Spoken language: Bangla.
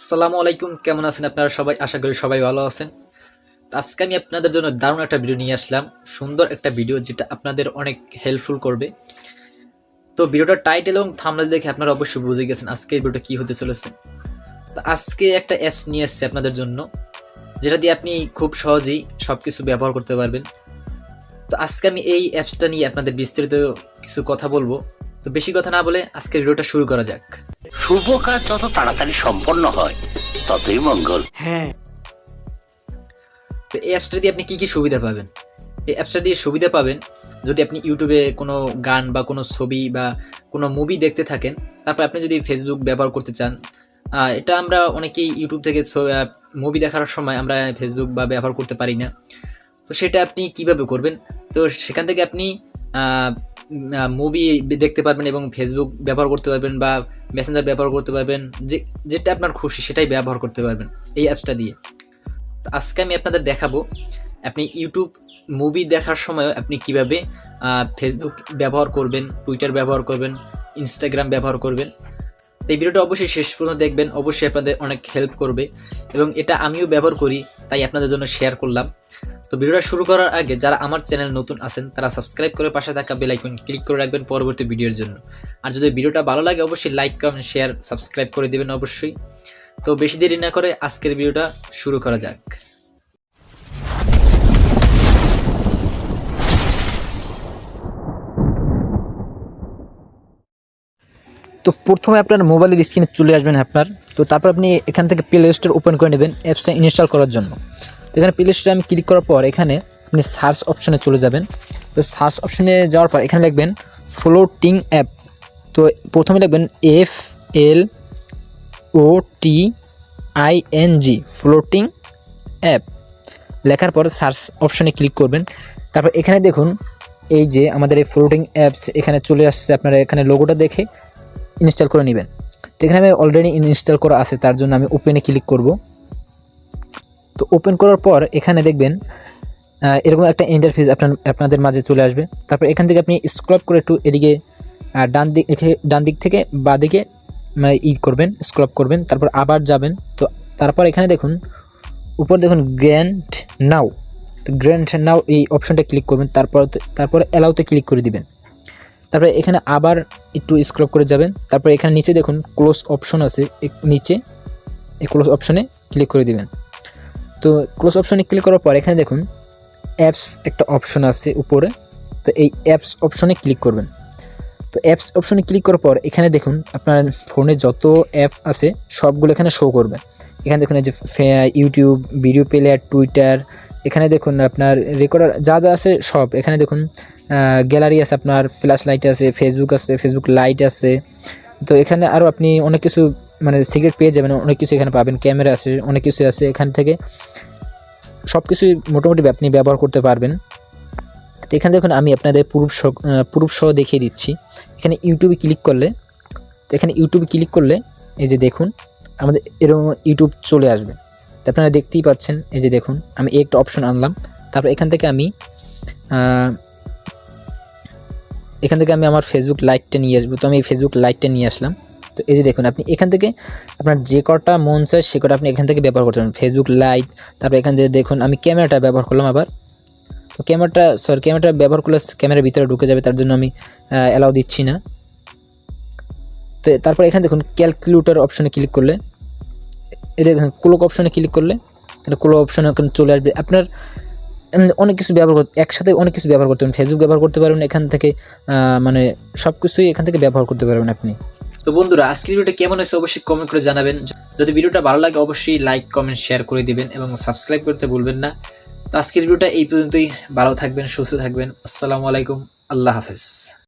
আসসালামু আলাইকুম, কেমন আছেন আপনারা সবাই? আশা করি সবাই ভালো আছেন। তো আজকে আমি আপনাদের জন্য দারুণ একটা ভিডিও নিয়ে আসলাম। সুন্দর একটা ভিডিও যেটা আপনাদের অনেক হেল্পফুল করবে। তো ভিডিওটার টাইটেল এবং থাম্বনেল দেখে আপনারা অবশ্যই বুঝে গেছেন আজকের ভিডিওটা কী হতে চলেছে। তো আজকে একটা অ্যাপস নিয়ে এসেছি আপনাদের জন্য, যেটা দিয়ে আপনি খুব সহজেই সব কিছু ব্যবহার করতে পারবেন। তো আজকে আমি এই অ্যাপসটা নিয়ে আপনাদের বিস্তারিত কিছু কথা বলবো। তো বেশি কথা না বলে আজকের ভিডিওটা শুরু করা যাক। শুভ কাজ যত তাড়াতাড়ি সম্পন্ন হয় ততই মঙ্গল। তো এই অ্যাপসটা দিয়ে আপনি কী কী সুবিধা পাবেন? এই অ্যাপসটা দিয়ে সুবিধা পাবেন যদি আপনি ইউটিউবে কোনো গান বা কোনো ছবি বা কোনো মুভি দেখতে থাকেন, তারপর আপনি যদি ফেসবুক ব্যবহার করতে চান। এটা আমরা অনেকেই ইউটিউব থেকে মুভি দেখার সময় আমরা ফেসবুক বা ব্যবহার করতে পারি না। তো সেটা আপনি কিভাবে করবেন? তো সেখান থেকে আপনি মুভি দেখতে পারবেন এবং ফেসবুক ব্যবহার করতে পারবেন বা মেসেঞ্জার ব্যবহার করতে পারবেন, যেটা আপনার খুশি সেটাই ব্যবহার করতে পারবেন এই অ্যাপসটা দিয়ে। তো আজকে আমি আপনাদের দেখাবো আপনি ইউটিউব মুভি দেখার সময়ও আপনি কিভাবে ফেসবুক ব্যবহার করবেন, টুইটার ব্যবহার করবেন, ইনস্টাগ্রাম ব্যবহার করবেন। তো এই ভিডিওটা অবশ্যই শেষ পর্যন্ত দেখবেন, অবশ্যই আপনাদের অনেক হেল্প করবে এবং এটা আমিও ব্যবহার করি, তাই আপনাদের জন্য শেয়ার করলাম। তো ভিডিওটা শুরু করার আগে যারা আমার চ্যানেল নতুন আছেন তারা সাবস্ক্রাইব করে পাশে থাকা বেল আইকন ক্লিক করে রাখবেন পরবর্তী ভিডিওর জন্য। আর যদি ভিডিওটা ভালো লাগে অবশ্যই লাইক, কমেন্ট, শেয়ার, সাবস্ক্রাইব করে দেবেন অবশ্যই। তো বেশি দেরি না করে আজকের ভিডিওটা শুরু করা যাক। তো প্রথমে আপনার মোবাইলের স্ক্রিনে চলে আসবেন আপনার। তো তারপর আপনি এখান থেকে প্লে স্টোর ওপেন করে নেবেন অ্যাপসটা ইনস্টল করার জন্য। তো এখানে প্লে স্টোরে আমি ক্লিক করার পর এখানে আপনি সার্চ অপশনে চলে যাবেন। তো সার্চ অপশনে যাওয়ার পর এখানে লিখবেন ফ্লোটিং অ্যাপ। তো প্রথমে লিখবেন FLOTING ফ্লোটিং অ্যাপ। লেখার পর সার্চ অপশনে ক্লিক করবেন। তারপর এখানে দেখুন এই যে আমাদের এই ফ্লোটিং অ্যাপস এখানে চলে আসছে। আপনারা এখানে লোগোটা দেখে ইনস্টল করে নেবেন। তো এখানে আমি অলরেডি ইনস্টল করা আছে, তার জন্য আমি ওপেনে ক্লিক করব। তো ওপেন করার পর এখানে দেখবেন এরকম একটা ইন্টারফেস আপনাদের মাঝে চলে আসবে। তারপর এখান থেকে আপনি স্ক্রল করে একটু এদিকে ডান দিক থেকে বাঁ দিকে মানে করবেন, স্ক্রল করবেন, তারপর আবার যাবেন। তো তারপর এখানে দেখুন উপর দেখুন গ্র্যান্ড নাও। তো গ্র্যান্ড নাও এই অপশনটা ক্লিক করবেন, তারপর অ্যালাউতে ক্লিক করে দিবেন। তারপরে এখানে আবার একটু স্ক্রল করে যাবেন। তারপর এখানে নিচে দেখুন ক্লোজ অপশন আছে, নিচে এই ক্লোজ অপশনে ক্লিক করে দিবেন। তো ক্লোজ অপশনে ক্লিক করার পর এখানে দেখুন অ্যাপস একটা অপশন আছে উপরে। তো এই অ্যাপস অপশনে ক্লিক করবেন। তো অ্যাপস অপশনে ক্লিক করার পর এখানে দেখুন আপনার ফোনে যত অ্যাপ আছে সবগুলো এখানে শো করবে। এখানে দেখুন এই যে ইউটিউব, ভিডিও প্লেয়ার, টুইটার, এখানে দেখুন আপনার রেকর্ডার যা যা আছে সব। এখানে দেখুন গ্যালারি আছে, আপনার ফ্ল্যাশ লাইট আছে, ফেসবুক আছে, ফেসবুক লাইট আছে। তো এখানে আরও আপনি অনেক কিছু মানে সিক্রেট পেয়ে যাবেন, অনেক কিছু এখানে পাবেন, ক্যামেরা আছে, অনেক কিছু আছে। এখান থেকে সব কিছুই মোটামুটি আপনি ব্যবহার করতে পারবেন। তো এখানে দেখুন আমি আপনাদের প্রুফ সহ দেখিয়ে দিচ্ছি। এখানে ইউটিউবে ক্লিক করলে এই যে দেখুন আমাদের এরকম ইউটিউব চলে আসবে। তো আপনারা দেখতেই পাচ্ছেন এই যে দেখুন আমি একটা অপশন আনলাম। তারপর এখান থেকে আমি আমার ফেসবুক লাইটটা নিয়ে আসবো। তো আমি এই ফেসবুক লাইটটা নিয়ে আসলাম। তো এই যে দেখুন আপনি এখান থেকে আপনার যে কটা মন চায় সে কটা আপনি এখান থেকে ব্যবহার করতে পারেন, ফেসবুক লাইট। তারপর এখান থেকে দেখুন আমি ক্যামেরাটা ব্যবহার করলাম আবার। তো ক্যামেরাটা ব্যবহার করলে ক্যামেরার ভিতরে ঢুকে যাবে, তার জন্য আমি অ্যালাউ দিচ্ছি না। তো তারপর এখানে দেখুন ক্যালকুলেটর অপশনে ক্লিক করলে এই দেখুন ক্লোক অপশনে ক্লিক করলে ক্লোক অপশনে চলে আসবে। আপনার অনেক কিছু একসাথে অনেক কিছু ব্যবহার করতে পারেন, ফেসবুক ব্যবহার করতে পারবেন এখান থেকে, মানে সব কিছুই এখান থেকে ব্যবহার করতে পারবেন আপনি। তো বন্ধুরা আজকের ভিডিওটা কেমন হয়েছে অবশ্যই কমেন্ট করে জানাবেন। যদি ভিডিওটা ভালো লাগে অবশ্যই লাইক, কমেন্ট, শেয়ার করে দিবেন এবং সাবস্ক্রাইব করতে ভুলবেন না। তো আজকের ভিডিওটা এই পর্যন্তই। ভালো থাকবেন, সুস্থ থাকবেন। আসসালামু আলাইকুম, আল্লাহ হাফেজ।